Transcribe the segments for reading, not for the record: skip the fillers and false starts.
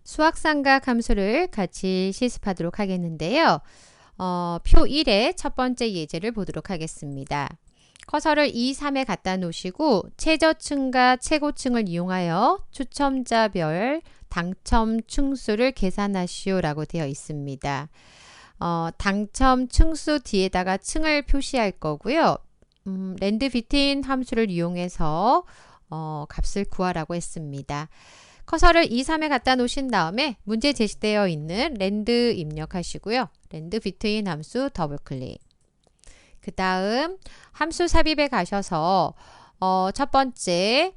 수학삼각 함수를 같이 실습하도록 하겠는데요. 표 1의 첫 번째 예제를 보도록 하겠습니다. 커서를 2, 3에 갖다 놓으시고 최저층과 최고층을 이용하여 추첨자별 당첨 층수를 계산하시오 라고 되어 있습니다. 당첨 층수 뒤에다가 층을 표시할 거고요. 랜드 비트윈 함수를 이용해서 값을 구하라고 했습니다. 커서를 2, 3에 갖다 놓으신 다음에 문제 제시되어 있는 랜드 입력하시고요. 랜드 비트윈 함수 더블 클릭. 그 다음 함수 삽입에 가셔서 첫 번째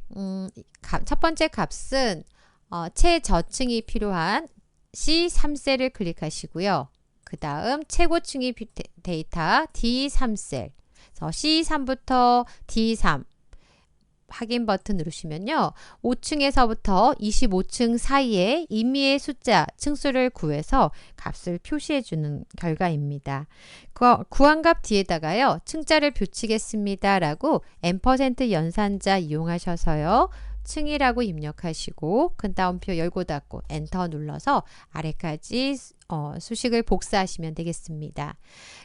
값은 최저층이 필요한 C3셀을 클릭하시고요. 그 다음 최고층이 데이터 D3셀, C3부터 D3 확인 버튼 누르시면요. 5층에서부터 25층 사이에 임의의 숫자, 층수를 구해서 값을 표시해 주는 결과입니다. 구한 값 뒤에다가요. 층자를 붙이겠습니다 라고 %, 연산자 이용하셔서요. 층이라고 입력하시고 그 다음표 열고 닫고 엔터 눌러서 아래까지 수식을 복사하시면 되겠습니다.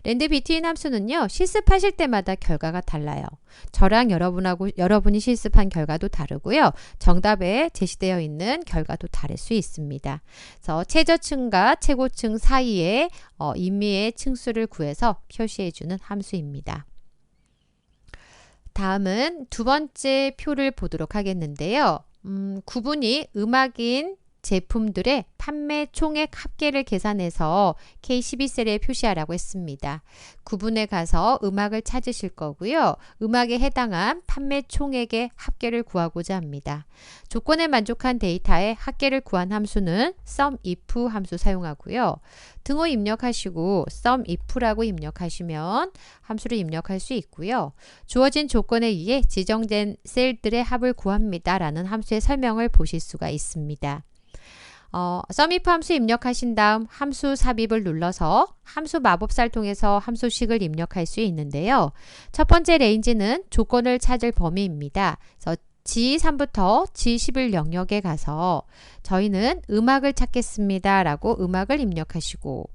랜드 비트윈 함수는요. 실습하실 때마다 결과가 달라요. 저랑 여러분이 실습한 결과도 다르고요. 정답에 제시되어 있는 결과도 다를 수 있습니다. 그래서 최저층과 최고층 사이에 임의의 층수를 구해서 표시해주는 함수입니다. 다음은 두 번째 표를 보도록 하겠는데요. 구분이 음악인 제품들의 판매 총액 합계를 계산해서 K12셀에 표시하라고 했습니다. 구분에 가서 음악을 찾으실 거고요. 음악에 해당한 판매 총액의 합계를 구하고자 합니다. 조건에 만족한 데이터의 합계를 구한 함수는 SUMIF 함수 사용하고요. 등호 입력하시고 SUMIF라고 입력하시면 함수를 입력할 수 있고요. 주어진 조건에 의해 지정된 셀들의 합을 구합니다 라는 함수의 설명을 보실 수가 있습니다. SUMIF 함수 입력하신 다음 함수 삽입을 눌러서 함수 마법사를 통해서 함수식을 입력할 수 있는데요. 첫 번째 레인지는 조건을 찾을 범위입니다. 그래서 G3부터 G11 영역에 가서 저희는 음악을 찾겠습니다 라고 음악을 입력하시고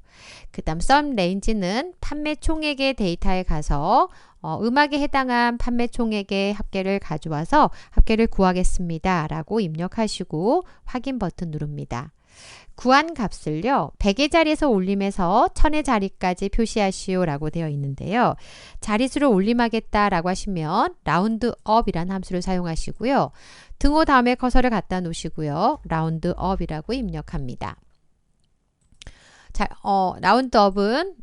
그 다음 sum range는 판매 총액의 데이터에 가서 음악에 해당한 판매 총액의 합계를 가져와서 합계를 구하겠습니다 라고 입력하시고 확인 버튼 누릅니다. 구한 값을요 100의 자리에서 올림해서 1000의 자리까지 표시하시오 라고 되어 있는데요. 자릿수를 올림하겠다 라고 하시면 roundup이라는 함수를 사용하시고요. 등호 다음에 커서를 갖다 놓으시고요. roundup이라고 입력합니다. 자, 라운드업은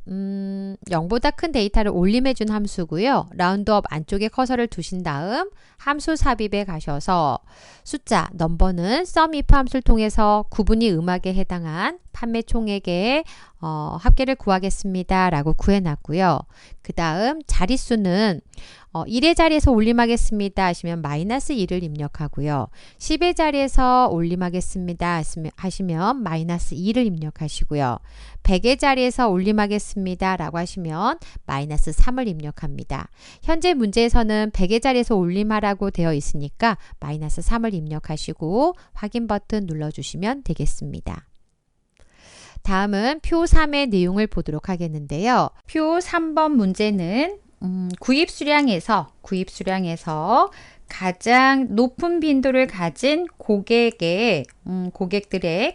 0보다 큰 데이터를 올림해 준 함수고요. 라운드업 안쪽에 커서를 두신 다음 함수 삽입에 가셔서 숫자, 넘버는 SUMIF 함수를 통해서 구분이 음악에 해당한 판매 총액의 합계를 구하겠습니다 라고 구해놨고요. 그 다음 자릿수는 1의 자리에서 올림하겠습니다 하시면 -1을 입력하고요. 10의 자리에서 올림하겠습니다 하시면 -2를 입력하시고요. 100의 자리에서 올림하겠습니다 라고 하시면 -3을 입력합니다. 현재 문제에서는 100의 자리에서 올림하라고 되어 있으니까 -3을 입력하시고 확인 버튼 눌러주시면 되겠습니다. 다음은 표 3의 내용을 보도록 하겠는데요. 표 3번 문제는 구입 수량에서 가장 높은 빈도를 가진 고객들의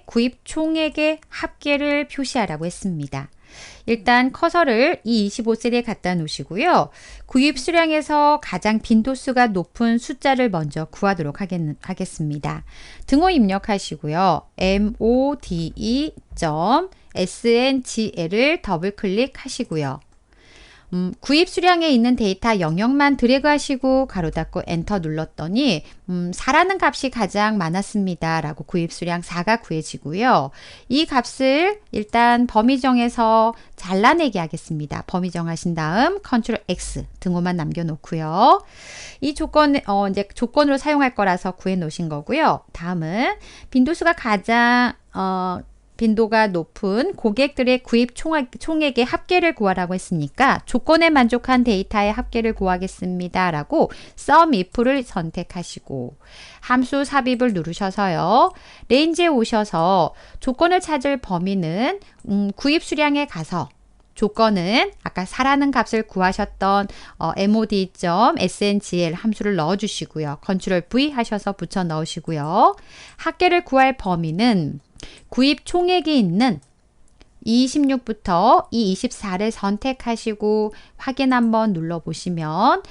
구입 총액의 합계를 표시하라고 했습니다. 일단 커서를 이 25셀에 갖다 놓으시고요. 구입 수량에서 가장 빈도수가 높은 숫자를 먼저 구하도록 하겠습니다. 등호 입력하시고요. mode.sngl을 더블 클릭하시고요. 구입 수량에 있는 데이터 영역만 드래그 하시고 가로 닫고 엔터 눌렀더니 4라는 값이 가장 많았습니다 라고 구입 수량 4가 구해지고요. 이 값을 일단 범위 정해서 잘라내기 하겠습니다. 범위 정하신 다음 컨트롤 X 등호만 남겨놓고요. 이 조건 이제 조건으로 사용할 거라서 구해 놓으신 거고요. 다음은 빈도수가 가장 빈도가 높은 고객들의 구입 총액의 합계를 구하라고 했으니까 조건에 만족한 데이터의 합계를 구하겠습니다 라고 sum if를 선택하시고 함수 삽입을 누르셔서요. 레인지에 오셔서 조건을 찾을 범위는 구입 수량에 가서 조건은 아까 사라는 값을 구하셨던 mod.sngl 함수를 넣어주시고요. 컨트롤 V 하셔서 붙여 넣으시고요. 합계를 구할 범위는 구입 총액이 있는 E26부터 E24를 선택하시고 확인 한번 눌러보시면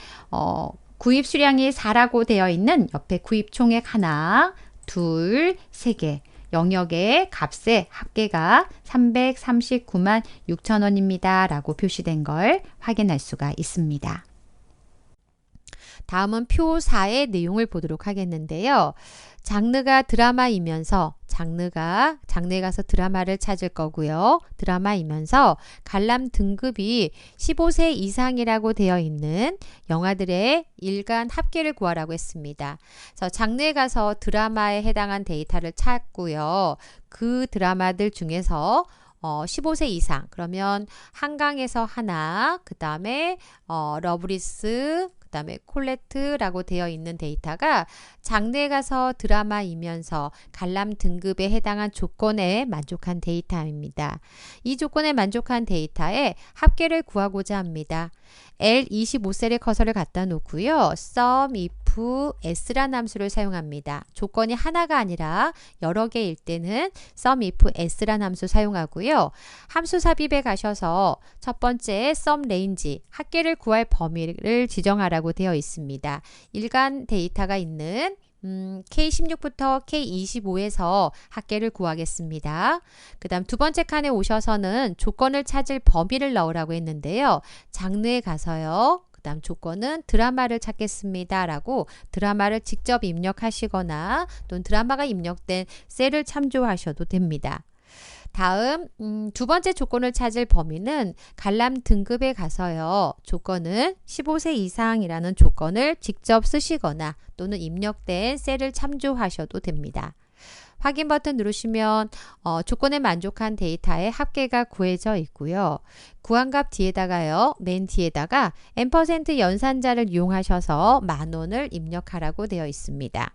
구입 수량이 4라고 되어 있는 옆에 구입 총액 하나, 둘, 세 개 영역의 값의 합계가 339만 6천 원입니다 라고 표시된 걸 확인할 수가 있습니다. 다음은 표 4의 내용을 보도록 하겠는데요. 장르가 드라마이면서 장르에 가서 드라마를 찾을 거고요. 드라마이면서 관람 등급이 15세 이상이라고 되어 있는 영화들의 일간 합계를 구하라고 했습니다. 그래서 장르에 가서 드라마에 해당한 데이터를 찾고요. 그 드라마들 중에서 15세 이상 그러면 한강에서 하나, 그 다음에 러브리스, 그 다음에 콜레트라고 되어 있는 데이터가 장르에 가서 드라마이면서 관람 등급에 해당한 조건에 만족한 데이터입니다. 이 조건에 만족한 데이터의 합계를 구하고자 합니다. L25셀의 커서를 갖다 놓고요. sum if s라는 함수를 사용합니다. 조건이 하나가 아니라 여러 개일 때는 sum if s라는 함수 사용하고요. 함수 삽입에 가셔서 첫 번째 sum range, 합계를 구할 범위를 지정하라고 되어 있습니다. 일간 데이터가 있는 K16부터 K25에서 합계를 구하겠습니다. 그 다음 두 번째 칸에 오셔서는 조건을 찾을 범위를 넣으라고 했는데요. 장르에 가서요. 그 다음 조건은 드라마를 찾겠습니다 라고 드라마를 직접 입력하시거나 또는 드라마가 입력된 셀을 참조하셔도 됩니다. 다음 두 번째 조건을 찾을 범위는 관람 등급에 가서요. 조건은 15세 이상이라는 조건을 직접 쓰시거나 또는 입력된 셀을 참조하셔도 됩니다. 확인 버튼 누르시면 조건에 만족한 데이터의 합계가 구해져 있고요. 구한 값 뒤에다가요. 맨 뒤에다가 %, 연산자를 이용하셔서 10,000원을 입력하라고 되어 있습니다.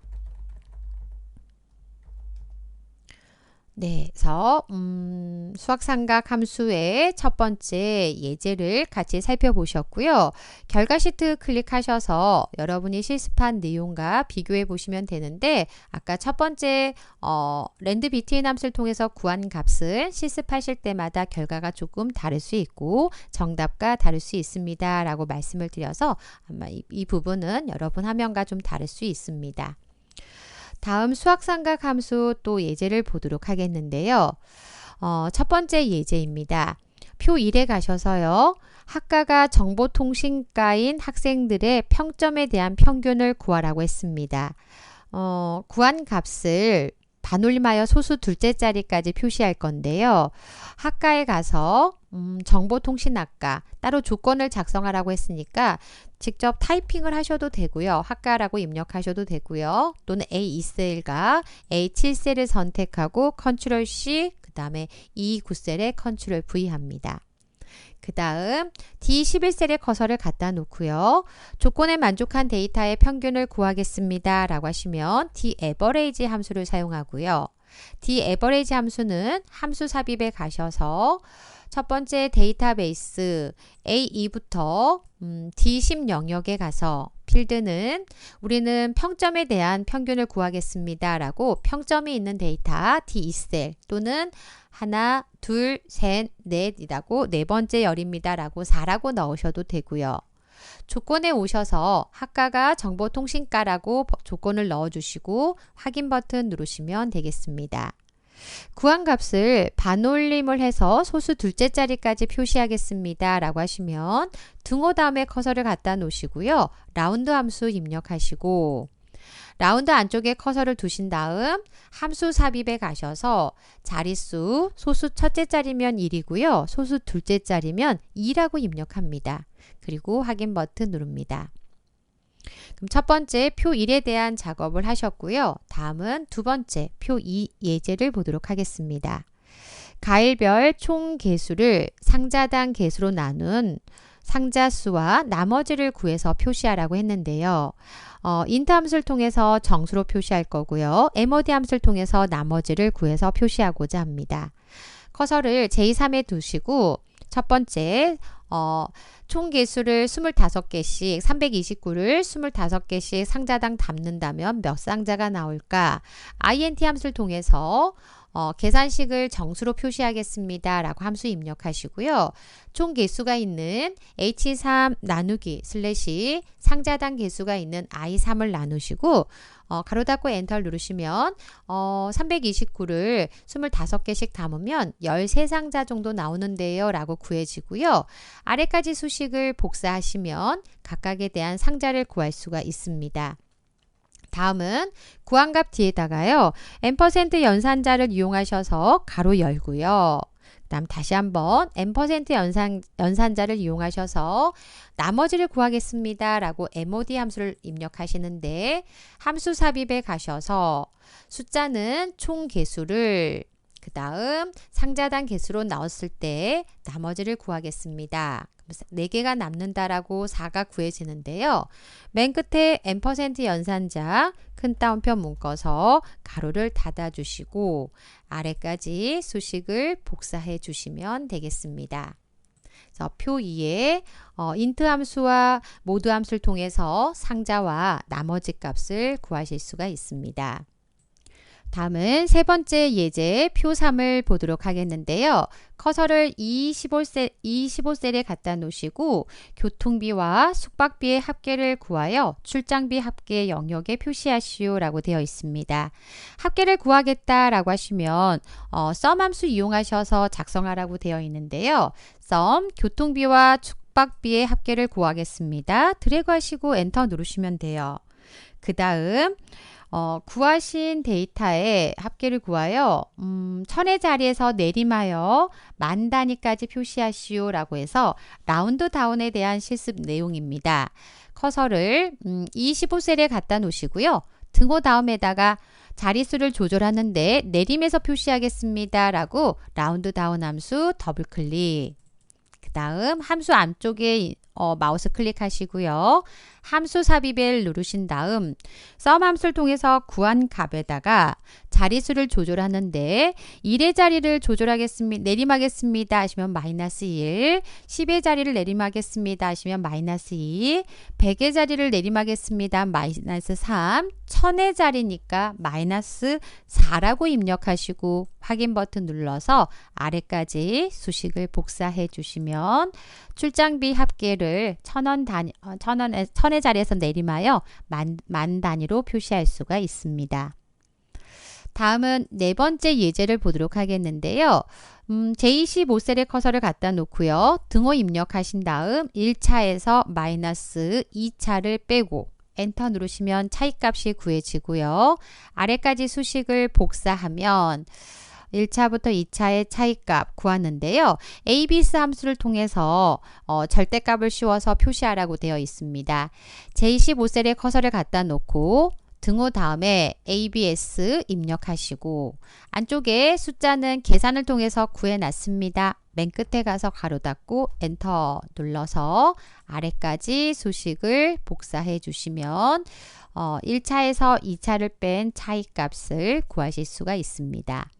네, 그래서 수학삼각 함수의 첫 번째 예제를 같이 살펴보셨고요. 결과 시트 클릭하셔서 여러분이 실습한 내용과 비교해 보시면 되는데 아까 첫 번째 랜드 비트윈 함수를 통해서 구한 값은 실습하실 때마다 결과가 조금 다를 수 있고 정답과 다를 수 있습니다 라고 말씀을 드려서 아마 이 부분은 여러분 화면과 좀 다를 수 있습니다. 다음 수학삼각 함수 또 예제를 보도록 하겠는데요. 첫 번째 예제입니다. 표 1에 가셔서요. 학과가 정보통신과인 학생들의 평점에 대한 평균을 구하라고 했습니다. 구한 값을 반올림하여 소수 둘째 자리까지 표시할 건데요. 학과에 가서 정보통신학과 따로 조건을 작성하라고 했으니까 직접 타이핑을 하셔도 되고요. 학과라고 입력하셔도 되고요. 또는 A2셀과 A7셀을 선택하고 컨트롤 C 그 다음에 E9셀에 컨트롤 V 합니다. 그 다음 D11셀에 커서를 갖다 놓고요. 조건에 만족한 데이터의 평균을 구하겠습니다 라고 하시면 D-average 함수를 사용하고요. D-average 함수는 함수 삽입에 가셔서 첫 번째 데이터베이스 A2부터 D10 영역에 가서 필드는 우리는 평점에 대한 평균을 구하겠습니다 라고 평점이 있는 데이터 D2셀 또는 하나, 둘, 셋, 넷이라고 네 번째 열입니다 라고 4라고 넣으셔도 되고요. 조건에 오셔서 학과가 정보통신과라고 조건을 넣어주시고 확인 버튼 누르시면 되겠습니다. 구한 값을 반올림을 해서 소수 둘째 자리까지 표시하겠습니다 라고 하시면 등호 다음에 커서를 갖다 놓으시고요. 라운드 함수 입력하시고 라운드 안쪽에 커서를 두신 다음 함수 삽입에 가셔서 자릿수 소수 첫째 자리면 1이고요. 소수 둘째 자리면 2라고 입력합니다. 그리고 확인 버튼 누릅니다. 그럼 첫 번째 표 1에 대한 작업을 하셨고요. 다음은 두 번째 표 2 예제를 보도록 하겠습니다. 가일별 총 개수를 상자당 개수로 나눈 상자 수와 나머지를 구해서 표시하라고 했는데요. int 함수를 통해서 정수로 표시할 거고요. mod 함수를 통해서 나머지를 구해서 표시하고자 합니다. 커서를 j3에 두시고 첫 번째 총 개수를 25개씩 329를 25개씩 상자당 담는다면 몇 상자가 나올까? int 함수를 통해서 계산식을 정수로 표시하겠습니다 라고 함수 입력하시고요. 총 개수가 있는 h3 나누기 슬래시 상자당 개수가 있는 i3을 나누시고 가로 닫고 엔터를 누르시면 329를 25개씩 담으면 13상자 정도 나오는데요 라고 구해지고요. 아래까지 수식을 복사하시면 각각에 대한 상자를 구할 수가 있습니다. 다음은 구한값 뒤에다가요. %, 연산자를 이용하셔서 가로 열고요. 그 다음 다시 한번 %, 연산자를 이용하셔서 나머지를 구하겠습니다 라고 mod 함수를 입력하시는데 함수 삽입에 가셔서 숫자는 총 개수를 그 다음 상자당 개수로 나왔을 때 나머지를 구하겠습니다. 4개가 남는다라고 4가 구해지는데요. 맨 끝에 %, 연산자 큰 따옴표 묶어서 가로를 닫아주시고 아래까지 수식을 복사해 주시면 되겠습니다. 그래서 표 2에 int 함수와 mod 함수를 통해서 상자와 나머지 값을 구하실 수가 있습니다. 다음은 세 번째 예제 표 3을 보도록 하겠는데요. 커서를 E15셀에 갖다 놓으시고 교통비와 숙박비의 합계를 구하여 출장비 합계 영역에 표시하시오 라고 되어 있습니다. 합계를 구하겠다 라고 하시면 sum 함수 이용하셔서 작성하라고 되어 있는데요. sum 교통비와 숙박비의 합계를 구하겠습니다. 드래그 하시고 엔터 누르시면 돼요. 그 다음 구하신 데이터의 합계를 구하여 1000의 자리에서 내림하여 만 단위까지 표시하시오 라고 해서 라운드 다운에 대한 실습 내용입니다. 커서를 E15셀에 갖다 놓으시고요. 등호 다음에다가 자릿수를 조절하는데 내림에서 표시하겠습니다 라고 라운드 다운 함수 더블 클릭. 그 다음 함수 안쪽에 마우스 클릭하시고요. 함수 삽입을 누르신 다음 sum 함수를 통해서 구한 값에다가 자릿수를 조절하는데 1의 자리를 조절하겠습니다. 내림하겠습니다 하시면 마이너스 1, 10의 자리를 내림하겠습니다 하시면 마이너스 2, 100의 자리를 내림하겠습니다 마이너스 3, 1000의 자리니까 마이너스 4라고 입력하시고 확인 버튼 눌러서 아래까지 수식을 복사해 주시면 출장비 합계를 1000의 자리에서 내림하여 만 단위로 표시할 수가 있습니다. 다음은 네 번째 예제를 보도록 하겠는데요. J25셀에 커서를 갖다 놓고요. 등호 입력하신 다음 1차에서 마이너스 2차를 빼고 엔터 누르시면 차이값이 구해지고요. 아래까지 수식을 복사하면 1차부터 2차의 차이값 구하는데요. abs 함수를 통해서 절대값을 씌워서 표시하라고 되어 있습니다. J15셀에 커서를 갖다 놓고 등호 다음에 abs 입력하시고 안쪽에 숫자는 계산을 통해서 구해놨습니다. 맨 끝에 가서 가로 닫고 엔터 눌러서 아래까지 수식을 복사해 주시면 1차에서 2차를 뺀 차이값을 구하실 수가 있습니다.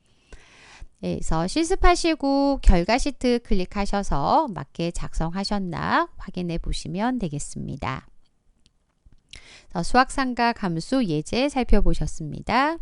그래서 실습하시고 결과 시트 클릭하셔서 맞게 작성하셨나 확인해 보시면 되겠습니다. 수학삼각 함수 예제 살펴보셨습니다.